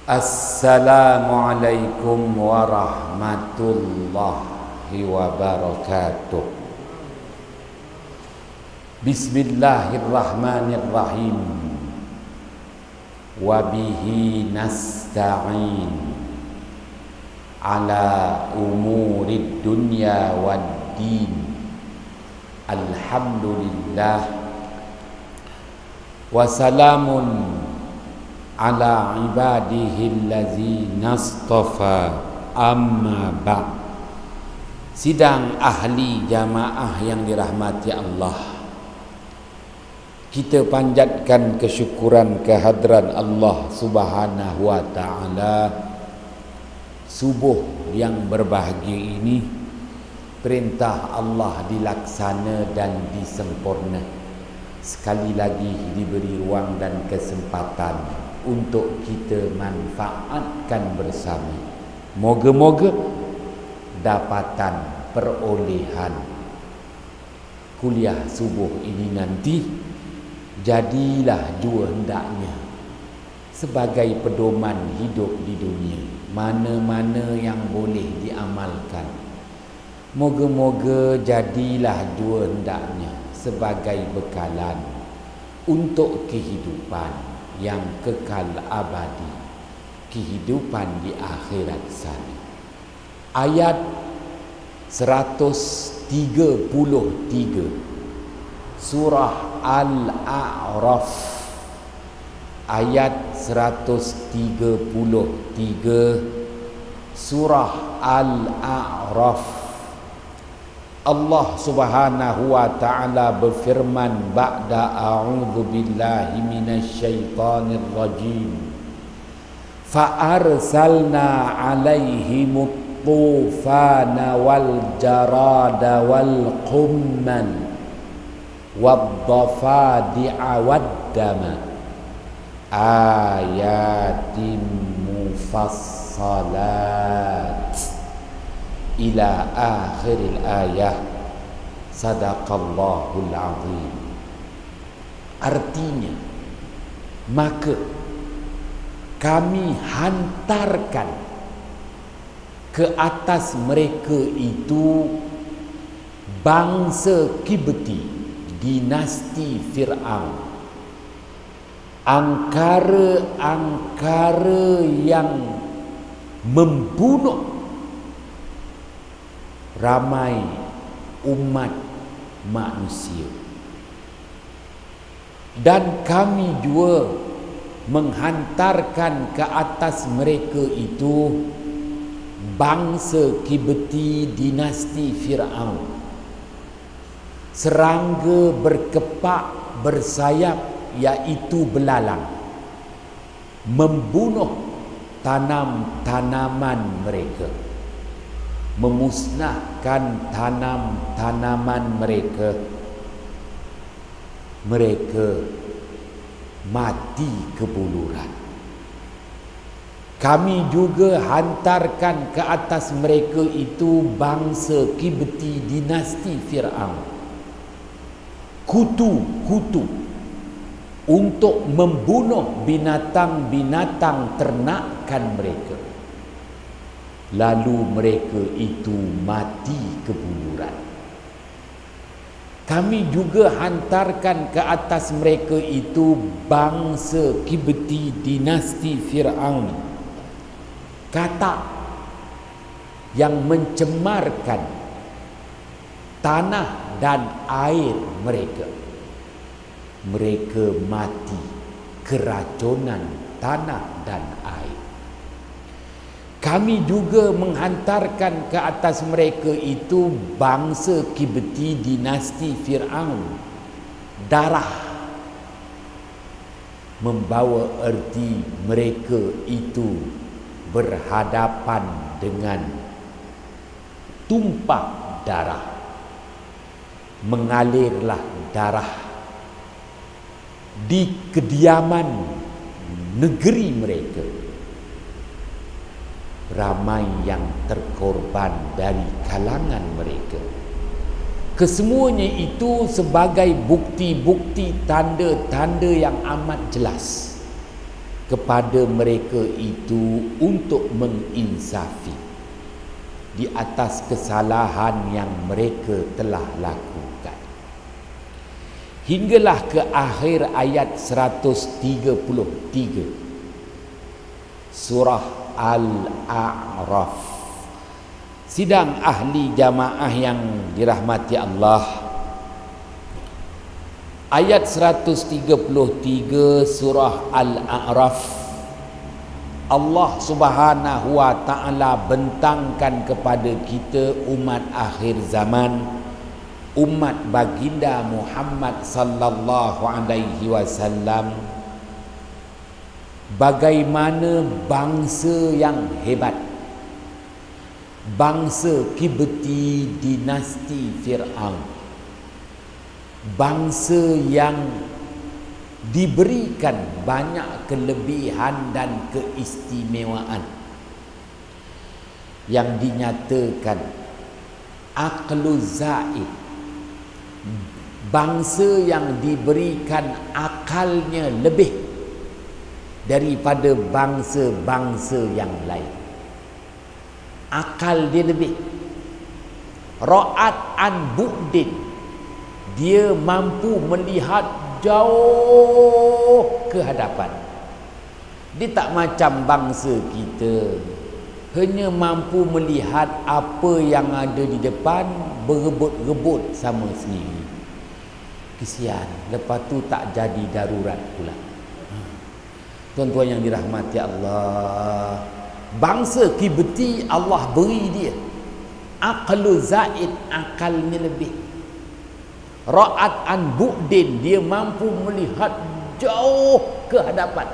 Assalamualaikum warahmatullahi wabarakatuh. Bismillahirrahmanirrahim. Wabihi nasta'in ala umurid dunya wad din. Alhamdulillah. Wassalamun ala ibadihi allazina astafa, amma ba'd. Sidang ahli jamaah yang dirahmati Allah, kita panjatkan kesyukuran kehadrat Allah Subhanahu wa ta'ala. Subuh yang berbahagia ini, perintah Allah dilaksana dan disempurna. Sekali lagi diberi ruang dan kesempatan untuk kita manfaatkan bersama. Moga-moga dapatan perolehan kuliah subuh ini nanti jadilah dua hendaknya sebagai pedoman hidup di dunia. Mana-mana yang boleh diamalkan, moga-moga jadilah dua hendaknya sebagai bekalan untuk kehidupan yang kekal abadi, kehidupan di akhirat sana. Ayat 133 surah Al-A'raf, ayat 133 surah Al-A'raf. Allah Subhanahu wa ta'ala berfirman ba'da a'udzu billahi minasyaitonir rajim. Fa arsalna 'alaihimut tufana wal jarada wal qumman wad dhafadi'a wad dama ayatin mufassalat ila akhiril ayah. Sadaqallahul azim. Artinya, maka kami hantarkan ke atas mereka itu bangsa Kibti, dinasti Fir'aun, angkara-angkara yang membunuh ramai umat manusia. Dan kami juga menghantarkan ke atas mereka itu bangsa Kibti, dinasti Fir'aun, serangga berkepak bersayap, iaitu belalang, membunuh tanam-tanaman mereka, memusnahkan tanam-tanaman mereka. Mereka mati kebuluran. Kami juga hantarkan ke atas mereka itu bangsa Kibti, dinasti Fir'aun, kutu-kutu untuk membunuh binatang-binatang ternakan mereka. Lalu mereka itu mati kebuluran. Kami juga hantarkan ke atas mereka itu bangsa Kibti, dinasti Fir'aun, katak yang mencemarkan tanah dan air mereka. Mereka mati keracunan tanah dan air. Kami juga menghantarkan ke atas mereka itu bangsa Kibti, dinasti Fir'aun, darah, membawa erti mereka itu berhadapan dengan tumpah darah. Mengalirlah darah di kediaman negeri mereka. Ramai yang terkorban dari kalangan mereka. Kesemuanya itu sebagai bukti-bukti, tanda-tanda yang amat jelas kepada mereka itu untuk menginsafi di atas kesalahan yang mereka telah lakukan. Hinggalah ke akhir ayat 133 surah Al-A'raf. Sidang ahli jamaah yang dirahmati Allah, ayat 133 surah Al-A'raf, Allah Subhanahu wa ta'ala bentangkan kepada kita umat akhir zaman, umat baginda Muhammad sallallahu alaihi wasallam, bagaimana bangsa yang hebat, bangsa Kibti dinasti Fir'aun, bangsa yang diberikan banyak kelebihan dan keistimewaan yang dinyatakan aqlu zaid, bangsa yang diberikan akalnya lebih daripada bangsa-bangsa yang lain. Akal dia lebih. Ra'at an bu'din, dia mampu melihat jauh ke hadapan. Dia tak macam bangsa kita, hanya mampu melihat apa yang ada di depan, berebut-rebut sama sendiri. Kesian, lepas tu tak jadi darurat pula. Tuan-tuan yang dirahmati Allah, bangsa Kibti Allah beri dia aqlu zaid, akalnya lebih. Ra'at an bu'din, dia mampu melihat jauh ke hadapan.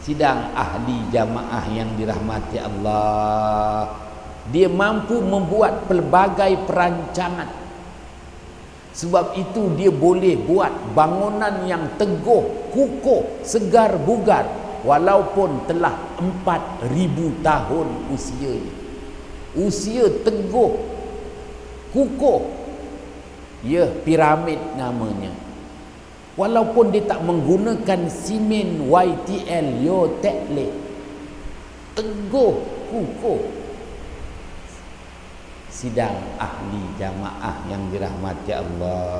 Sidang ahli jamaah yang dirahmati Allah, dia mampu membuat pelbagai perancangan. Sebab itu dia boleh buat bangunan yang teguh, kukuh, segar bugar, walaupun telah 4,000 tahun usianya. Usia teguh, kukuh, ya, piramid namanya. Walaupun dia tak menggunakan simen YTL, yo tekle, teguh, kukuh. Sidang ahli jamaah yang dirahmati Allah,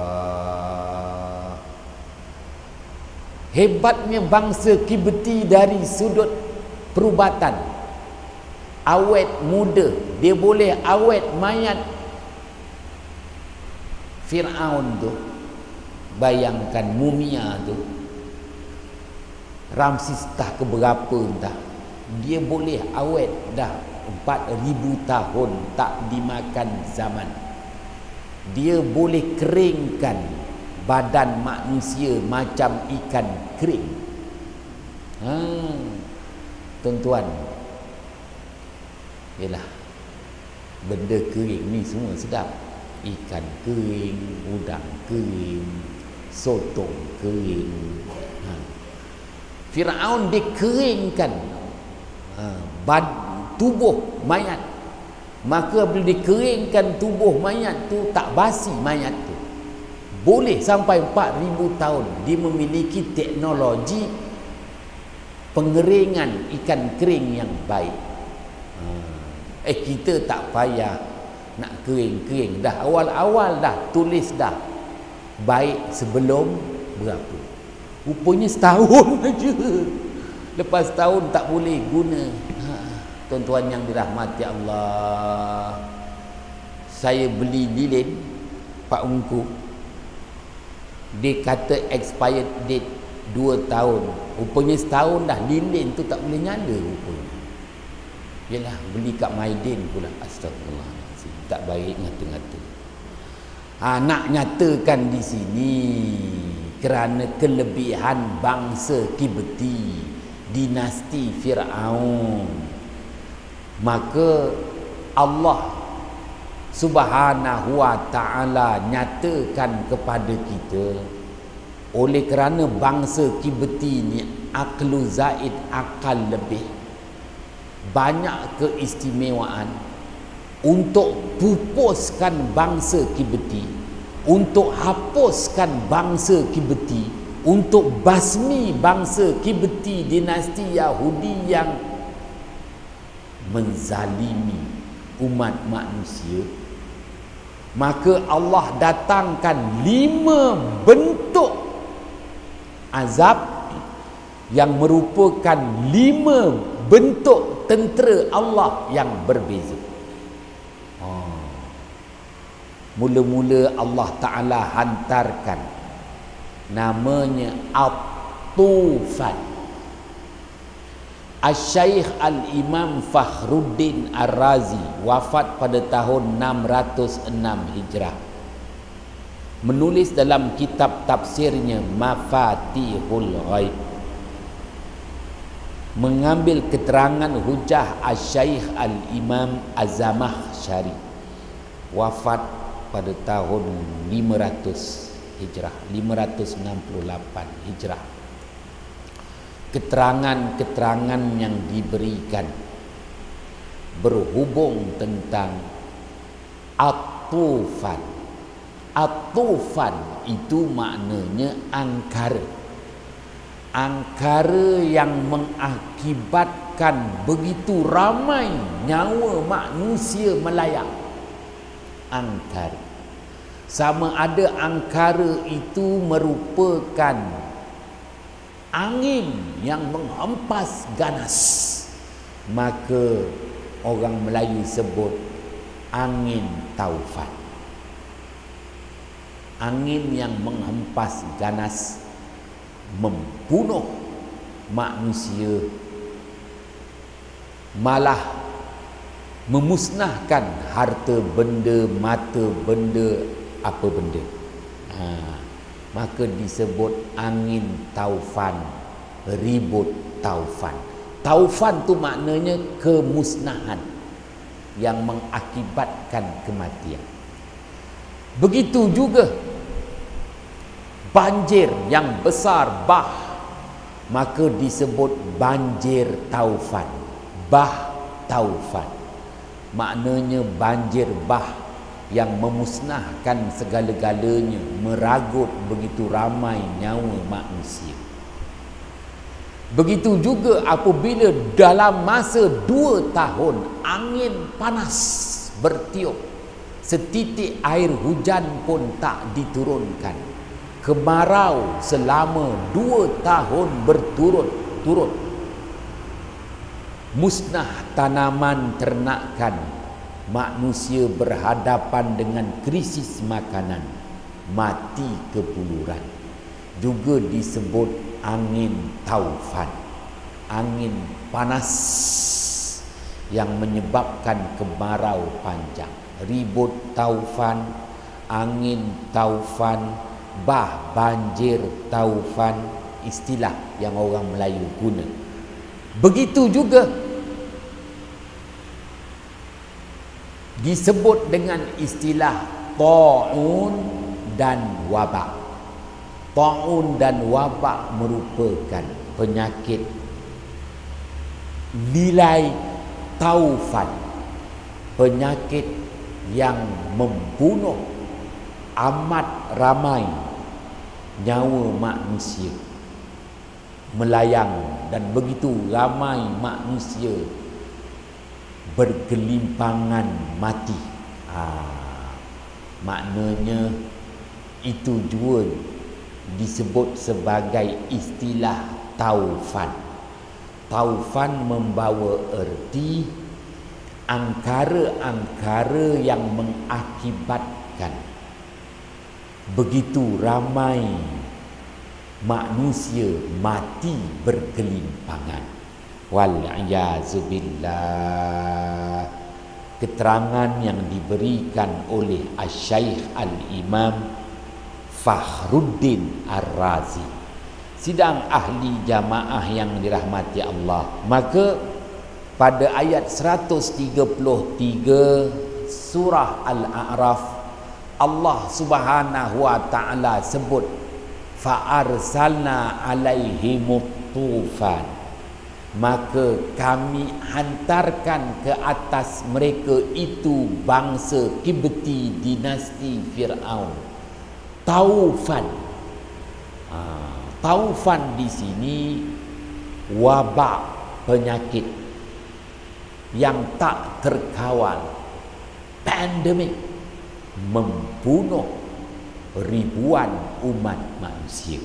hebatnya bangsa Kibti dari sudut perubatan, awet muda, dia boleh awet mayat Fir'aun tu. Bayangkan mumia tu, Ramses dah keberapa entah, dia boleh awet dah 4,000 tahun tak dimakan zaman. Dia boleh keringkan badan manusia macam ikan kering. Tuan-tuan, yalah, benda kering ni semua sedap. Ikan kering, udang kering, sotong kering. Firaun dikeringkan tubuh mayat. Maka bila dikeringkan tubuh mayat tu, tak basi mayat tu, boleh sampai 4,000 tahun. Dia memiliki teknologi pengeringan ikan kering yang baik. Kita tak payah nak kering-kering dah, awal-awal dah tulis dah baik sebelum berapa, rupanya setahun aja, lepas setahun tak boleh guna. Tuan-tuan yang dirahmati Allah, saya beli lilin Pak Ungku, dia kata expired date 2 tahun, rupanya setahun dah lilin tu tak boleh nyala rupanya. Yalah, beli kat Maidin pula. Astagfirullah, tak baik ngata-ngata. Nak nyatakan di sini kerana kelebihan bangsa Kibti dinasti Fir'aun, maka Allah Subhanahu wa ta'ala nyatakan kepada kita, oleh kerana bangsa Kibti ni aqlu zaid, akal lebih, banyak keistimewaan, untuk pupuskan bangsa Kibti, untuk hapuskan bangsa Kibti, untuk basmi bangsa Kibti, dinasti Yahudi yang menzalimi umat manusia, maka Allah datangkan 5 bentuk azab yang merupakan 5 bentuk tentera Allah yang berbeza. Mula-mula Allah Ta'ala hantarkan namanya At-Tufan. Al-Syaikh Al-Imam Fakhruddin Ar-Razi wafat pada tahun 606 Hijrah, menulis dalam kitab tafsirnya Mafatihul Ghaib, mengambil keterangan hujah Al-Syaikh Al-Imam Az-Zamakhsyari, wafat pada tahun 500 Hijrah, 568 Hijrah. Keterangan-keterangan yang diberikan berhubung tentang At-Tufan. At-Tufan itu maknanya angkara. Angkara yang mengakibatkan begitu ramai nyawa manusia melayang. Angkara, sama ada angkara itu merupakan angin yang menghempas ganas, maka orang Melayu sebut angin taufan. Angin yang menghempas ganas, membunuh manusia, malah memusnahkan harta benda, mata benda, apa benda. Maka disebut angin taufan, ribut taufan. Taufan tu maknanya kemusnahan yang mengakibatkan kematian. Begitu juga banjir yang besar, bah, maka disebut banjir taufan, bah taufan. Maknanya banjir bah yang memusnahkan segala-galanya, meragut begitu ramai nyawa manusia. Begitu juga apabila dalam masa 2 tahun angin panas bertiup, setitik air hujan pun tak diturunkan, kemarau selama 2 tahun berturut-turut, musnah tanaman ternakan, manusia berhadapan dengan krisis makanan, mati kepuluran. Juga disebut angin taufan, angin panas yang menyebabkan kemarau panjang. Ribut taufan, angin taufan, bah banjir taufan, istilah yang orang Melayu guna. Begitu juga disebut dengan istilah ta'un dan wabak. Ta'un dan wabak merupakan penyakit nilai taufan, penyakit yang membunuh amat ramai nyawa manusia, melayang, dan begitu ramai manusia bergelimpangan mati. Maknanya itu juga disebut sebagai istilah taufan. Taufan membawa erti angkara-angkara yang mengakibatkan begitu ramai manusia mati bergelimpangan. Wal-iyazubillah. Keterangan yang diberikan oleh Al-Syaikh Al-Imam Fakhruddin Ar-Razi, sidang ahli jamaah yang dirahmati Allah. Maka pada ayat 133 surah Al-A'raf, Allah Subhanahu wa taala sebut fa'arsalna alaihimut tufan, maka kami hantarkan ke atas mereka itu bangsa Kibti, dinasti Fir'aun, taufan. taufan di sini wabak penyakit yang tak terkawal, pandemik, membunuh ribuan umat manusia.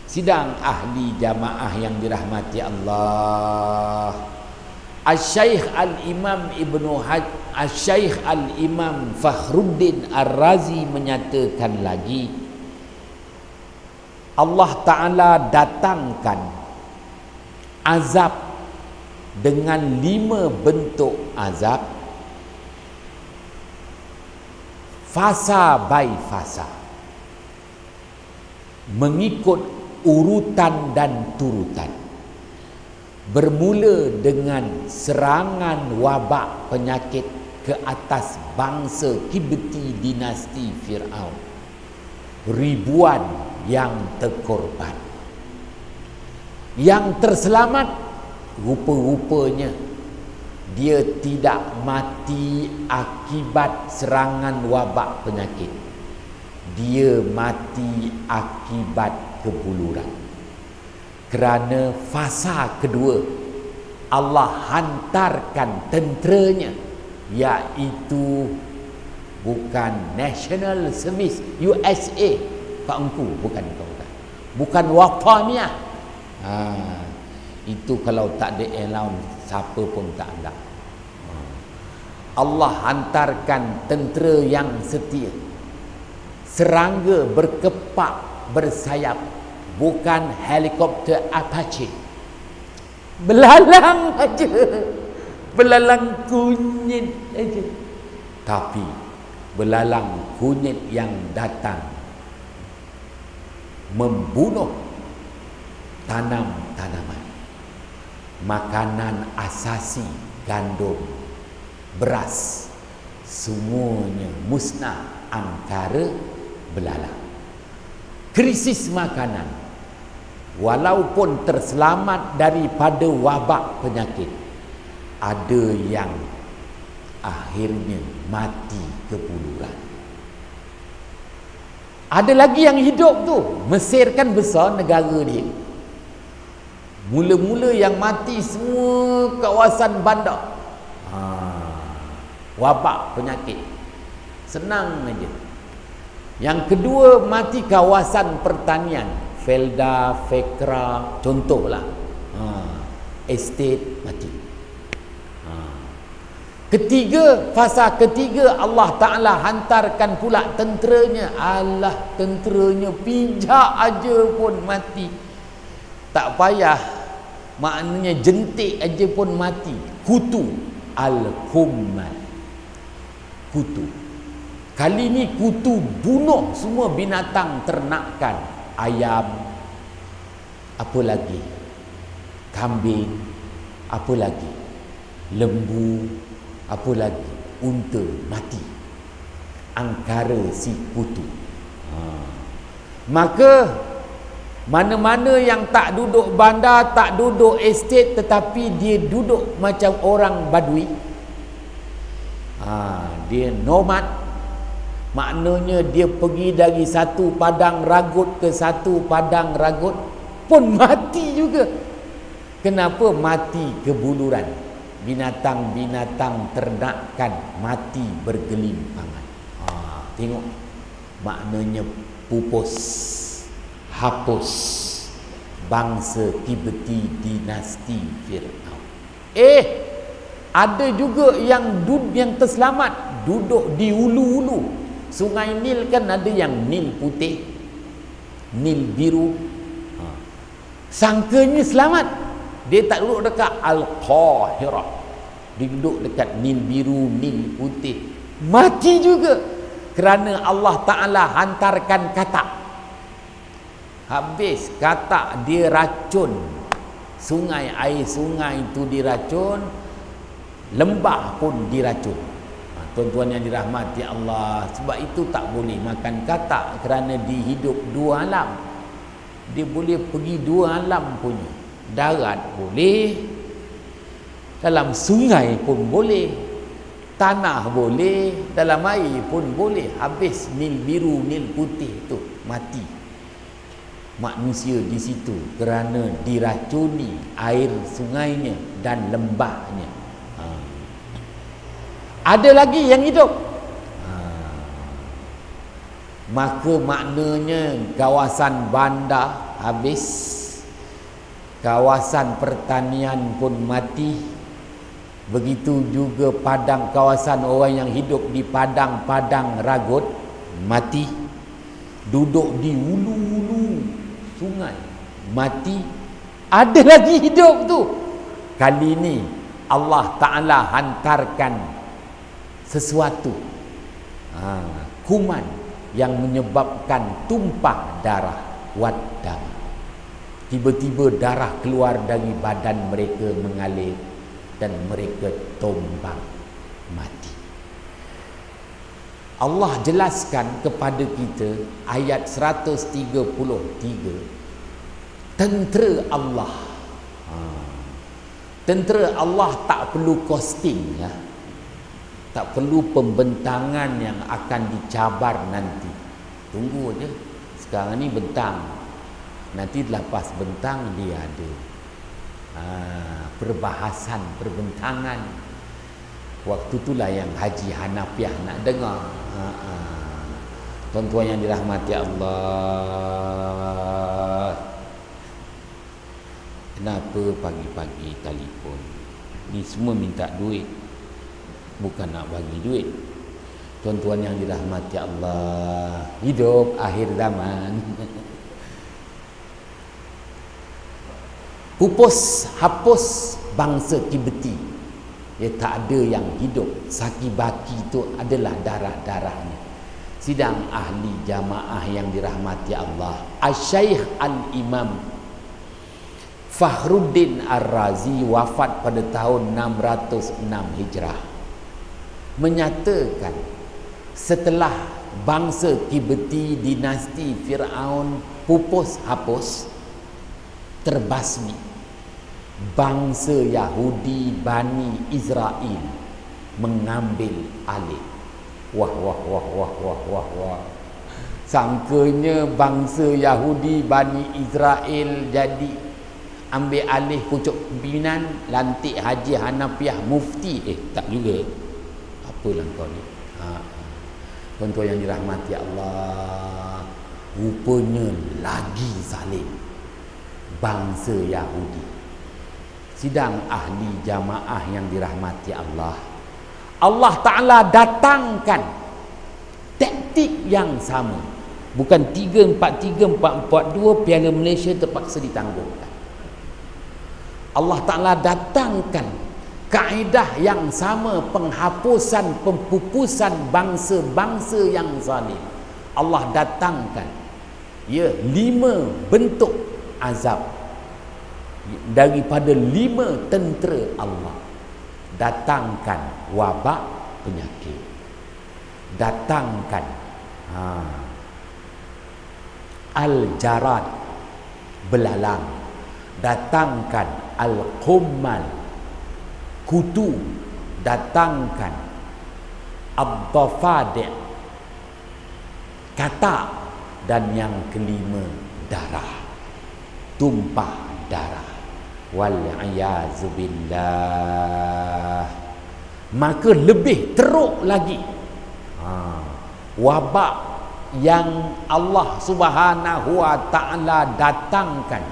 Sidang ahli jamaah yang dirahmati Allah, Al-Syaikh Al-Imam Al-Syaikh Al-Imam Fakhruddin Ar-Razi menyatakan lagi, Allah Ta'ala datangkan azab dengan 5 bentuk azab, fasa by fasa, mengikut urutan dan turutan. Bermula dengan serangan wabak penyakit ke atas bangsa Kibti dinasti Fir'aun. Ribuan yang terkorban. Yang terselamat, rupa-rupanya dia tidak mati akibat serangan wabak penyakit. Dia mati akibat kebuluran. Kerana fasa kedua, Allah hantarkan tenteranya, iaitu bukan National Service USA, Pak Engku, bukan Wataniah. Itu kalau tak ada allowance, siapa pun tak ada. Allah hantarkan tentera yang setia, serangga berkepak bersayap, bukan helikopter Apache, belalang aja, belalang kunyit aja, tapi belalang kunyit yang datang membunuh tanam-tanaman, makanan asasi, gandum, beras, semuanya musnah antara belalang. Krisis makanan, walaupun terselamat daripada wabak penyakit, ada yang akhirnya mati kebuluran. Ada lagi yang hidup tu. Mesir kan besar negara dia. Mula-mula yang mati semua kawasan bandar. Wabak penyakit. Senang aja. Yang kedua mati kawasan pertanian. Felda, Fekra, contohlah. Estate mati. Ketiga, fasa ketiga, Allah Ta'ala hantarkan pula tenteranya. Allah, tenteranya pijak aja pun mati. Tak payah, maknanya jentik aja pun mati. Kutu, al-kummal, kutu. Kali ni kutu bunuh semua binatang ternakan. Ayam, apa lagi, kambing, apa lagi, lembu, apa lagi, unta mati angkara si kutu. Maka mana-mana yang tak duduk bandar, tak duduk estate, tetapi dia duduk macam orang badui, dia nomad, maknanya dia pergi dari satu padang ragut ke satu padang ragut, pun mati juga. Kenapa? Mati kebuluran. Binatang-binatang ternakan mati bergelimpangan. Tengok, maknanya pupus, hapus bangsa Kibti dinasti Fir'aun. Ada juga yang terselamat duduk di ulu-ulu Sungai Nil. Kan ada yang Nil putih, Nil biru. Sangkanya selamat, dia tak duduk dekat Al-Qahirah, dia duduk dekat Nil biru, Nil putih, mati juga. Kerana Allah Ta'ala hantarkan katak. Habis katak dia racun sungai, air sungai itu diracun, lembah pun diracun. Tuan-tuan yang dirahmati Allah, sebab itu tak boleh makan katak, kerana dia hidup dua alam. Dia boleh pergi dua alam punya. Darat boleh, dalam sungai pun boleh, tanah boleh, dalam air pun boleh. Habis Nil biru, Nil putih tu mati. manusia di situ kerana diracuni air sungainya dan lembahnya. Ada lagi yang hidup. Maka maknanya kawasan bandar habis, kawasan pertanian pun mati, begitu juga padang, kawasan orang yang hidup di padang-padang ragut mati, duduk di hulu-hulu sungai mati. Ada lagi hidup tu. Kali ini Allah Ta'ala hantarkan sesuatu, kuman yang menyebabkan tumpah darah, waddam. Tiba-tiba darah keluar dari badan mereka mengalir dan mereka tumbang mati. Allah jelaskan kepada kita ayat 133, tentera Allah. Tentera Allah tak perlu kosting, ya. Tak perlu pembentangan yang akan dicabar nanti. Tunggu aja. Sekarang ni bentang, nanti lepas bentang dia ada perbahasan, perbentangan. Waktu itulah yang Haji Hanafiah nak dengar. Tuan-tuan yang dirahmati Allah, kenapa pagi-pagi telefon ni semua minta duit, bukan nak bagi duit. Tuan-tuan yang dirahmati Allah, hidup akhir zaman. Pupus, hapus bangsa Tibeti. Ya, tak ada yang hidup. Saki baki itu adalah darah-darahnya. Sidang ahli jamaah yang dirahmati Allah, Asy-Syaikh Al-Imam Fakhruddin Ar-Razi wafat pada tahun 606 Hijrah, menyatakan setelah bangsa Tibeti dinasti Firaun pupus hapus, terbasmi, bangsa Yahudi Bani Israel mengambil alih. Wah. Sangkanya bangsa Yahudi Bani Israel jadi ambil alih pucuk pimpinan, lantik Haji Hanafiah mufti. Tak juga. Apalah kau ni. Tuan-tuan yang dirahmati Allah, rupanya lagi zalim bangsa Yahudi. Sidang ahli jamaah yang dirahmati Allah, Allah Ta'ala datangkan taktik yang sama. Bukan 3-4-3, 4-4-2, Piala Malaysia terpaksa ditangguhkan. Allah Ta'ala datangkan kaedah yang sama, penghapusan, pempupusan bangsa-bangsa yang zalim. Allah datangkan 5 bentuk azab daripada 5 tentera Allah. Datangkan wabak, penyakit, datangkan al-jarad, belalang, datangkan al-qummal, kutu, datangkan ad-dafadi', katak, dan yang kelima darah, tumpah darah. Wal-'ayazu billah. Maka lebih teruk lagi wabak yang Allah Subhanahu wa Ta'ala datangkan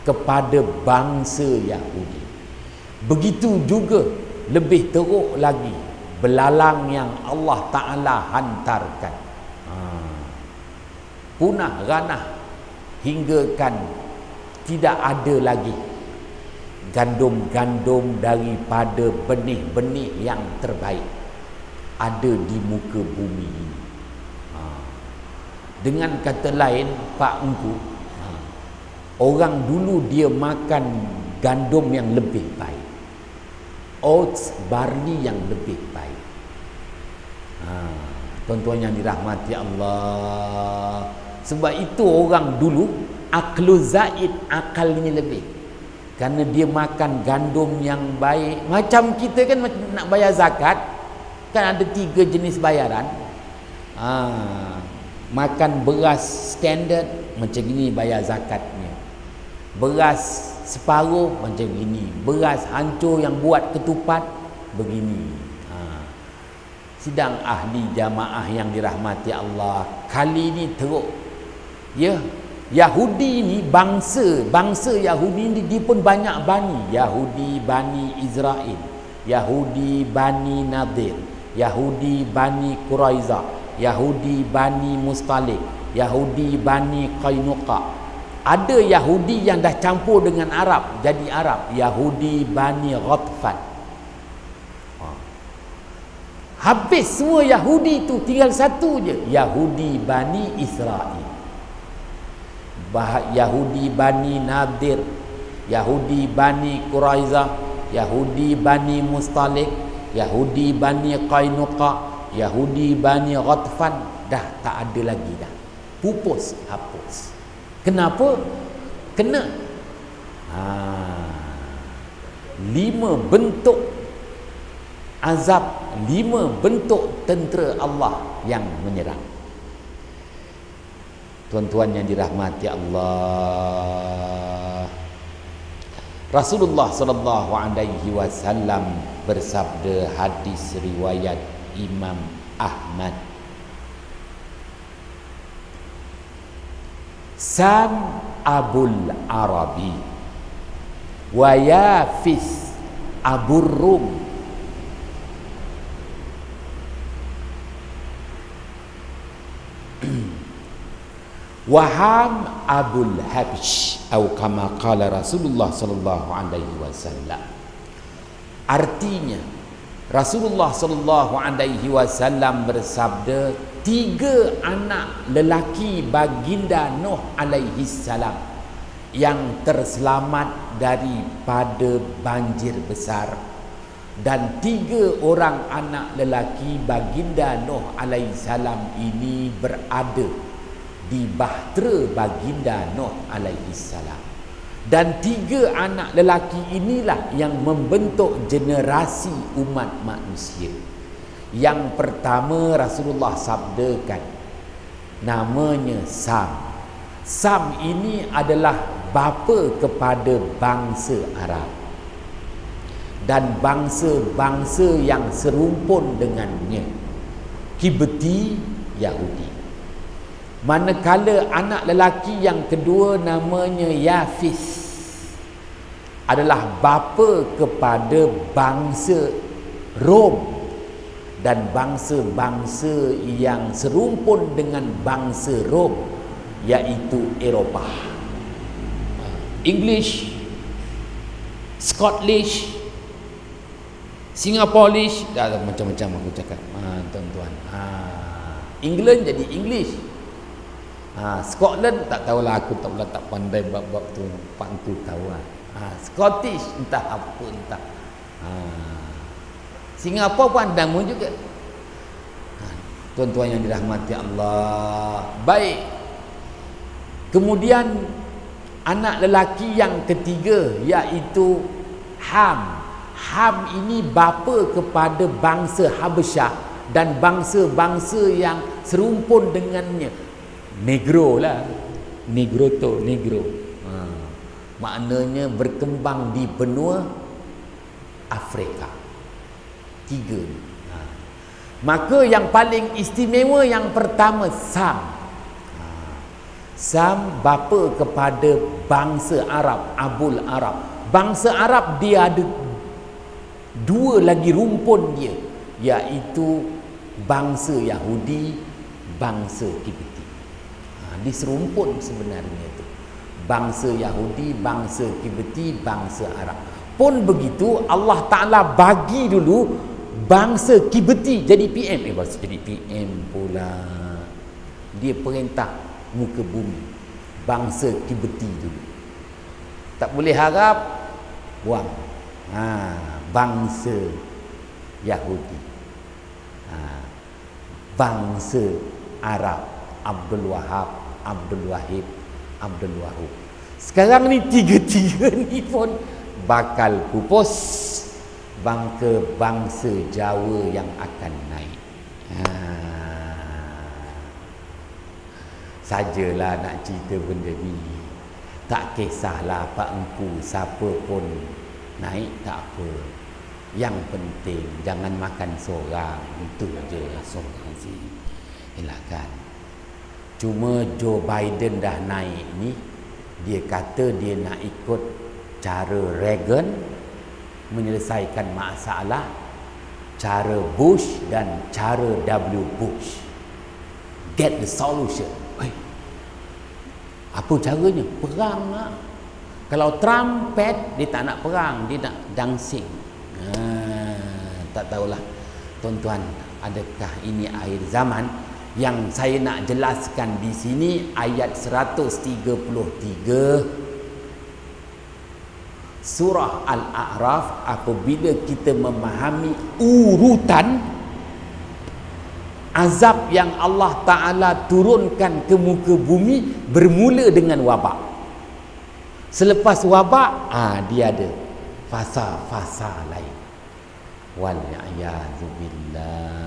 kepada bangsa Yahudi. Begitu juga lebih teruk lagi belalang yang Allah Ta'ala hantarkan, punah ranah hinggakan tidak ada lagi gandum-gandum daripada benih-benih yang terbaik ada di muka bumi ini. Dengan kata lain, Pak Engku, orang dulu dia makan gandum yang lebih baik, oats, barley yang lebih baik. Tuan-tuan yang dirahmati Allah, sebab itu orang dulu aklu zaid, akalnya lebih, kerana dia makan gandum yang baik. Macam kita kan nak bayar zakat, kan ada 3 jenis bayaran. Makan beras standard, macam gini bayar zakatnya. Beras separuh macam gini. Beras hancur yang buat ketupat begini. Sidang ahli jamaah yang dirahmati Allah, kali ini teruk. Ya, Yahudi ni bangsa Yahudi ni dia pun banyak bani. Yahudi Bani Israel, Yahudi Bani Nadir, Yahudi Bani Quraiza, Yahudi Bani Mustalik, Yahudi Bani Qainuqa. Ada Yahudi yang dah campur dengan Arab jadi Arab, Yahudi Bani Ghatfan. Habis semua Yahudi tu, tinggal satu je, Yahudi Bani Israel. Yahudi Bani Nadir, Yahudi Bani Quraiza, Yahudi Bani Mustalik, Yahudi Bani Qainuqa, Yahudi Bani Ghatfan, dah tak ada lagi dah. Pupus, hapus. Kenapa? Kena 5 bentuk azab, 5 bentuk tentera Allah yang menyerang. Tuan-tuan yang dirahmati Allah, Rasulullah sallallahu alaihi wasallam bersabda, hadis riwayat Imam Ahmad, Sam Abul Arabi wa Yafis Abur Rum. Waham Abul Habsh, atau kama qala Rasulullah sallallahu alaihi wasallam. Artinya Rasulullah sallallahu alaihi wasallam bersabda, 3 anak lelaki baginda Nuh alaihi salam yang terselamat daripada banjir besar, dan 3 orang anak lelaki baginda Nuh alaihi salam ini berada di bahtera baginda Nuh alaihi salam. Dan 3 anak lelaki inilah yang membentuk generasi umat manusia. Yang pertama Rasulullah sabdakan, namanya Sam. Sam ini adalah bapa kepada bangsa Arab dan bangsa-bangsa yang serumpun dengannya, Kibti, Yahudi. Manakala anak lelaki yang kedua namanya Yafis adalah bapa kepada bangsa Rom dan bangsa-bangsa yang serumpun dengan bangsa Rom, iaitu Eropah. English, Scottish, Singaporeish, dah macam-macam aku cakap. Tuan-tuan. England jadi English. Scotland tak tahulah, aku tak pandai bab-bab tu, pak tu tahu lah. Scottish entah apa entah. Singapura pun ada nama juga. Tuan-tuan yang dirahmati Allah. Baik. Kemudian anak lelaki yang ketiga iaitu Ham. Ham ini bapa kepada bangsa Habasyah dan bangsa-bangsa yang serumpun dengannya. Negro lah, Negro. Maknanya berkembang di benua Afrika. 3. Maka yang paling istimewa yang pertama Sam. Sam bapa kepada bangsa Arab, Abul Arab. Bangsa Arab dia ada 2 lagi rumpun dia, iaitu bangsa Yahudi, bangsa Kibti. Diserumpun sebenarnya itu. Bangsa Yahudi, bangsa Kibti, bangsa Arab. Pun begitu Allah Ta'ala bagi dulu bangsa Kibti jadi PM. Jadi PM pula. Dia perintah muka bumi. Bangsa Kibti dulu. Tak boleh harap buang. Bangsa Yahudi. Bangsa Arab, Abdul Wahab, Abdul Wahid, Abdul Wahub. Sekarang ni 3 ni pun bakal pupus bangsa Jawa yang akan naik. Sajalah nak cerita benda ni. Tak kisahlah Pak Engku siapa pun naik tak apa. Yang penting jangan makan seorang. Itu je seorang sih. Yalah kan. Cuma Joe Biden dah naik ni, dia kata dia nak ikut cara Reagan menyelesaikan masalah, cara Bush dan cara W. Bush. Get the solution. Apa caranya? Perang lah. Kalau Trump dia tak nak perang, dia nak dancing. Tak tahulah tuan-tuan, adakah ini akhir zaman? Yang saya nak jelaskan di sini ayat 133 surah Al-A'raf. Apabila kita memahami urutan azab yang Allah Ta'ala turunkan ke muka bumi, bermula dengan wabak. Selepas wabak, dia ada fasa-fasa lain. Wal'iyadzubillah.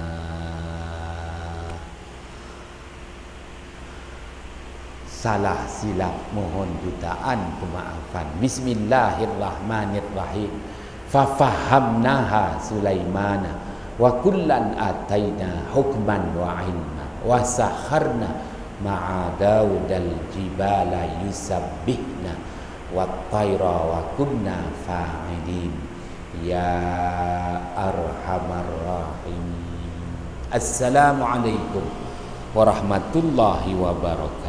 Salah silap, mohon jutaan kemaafan. Bismillahirrahmanirrahim. Fafahamnaha Sulaimana wa kullan ataina hukman wa ilma wa sakharna ma'a Daudal jibala yusabbihna wa tayra wa kunna fa'ilin ya arhamar rahimin. Assalamualaikum warahmatullahi wabarakatuh.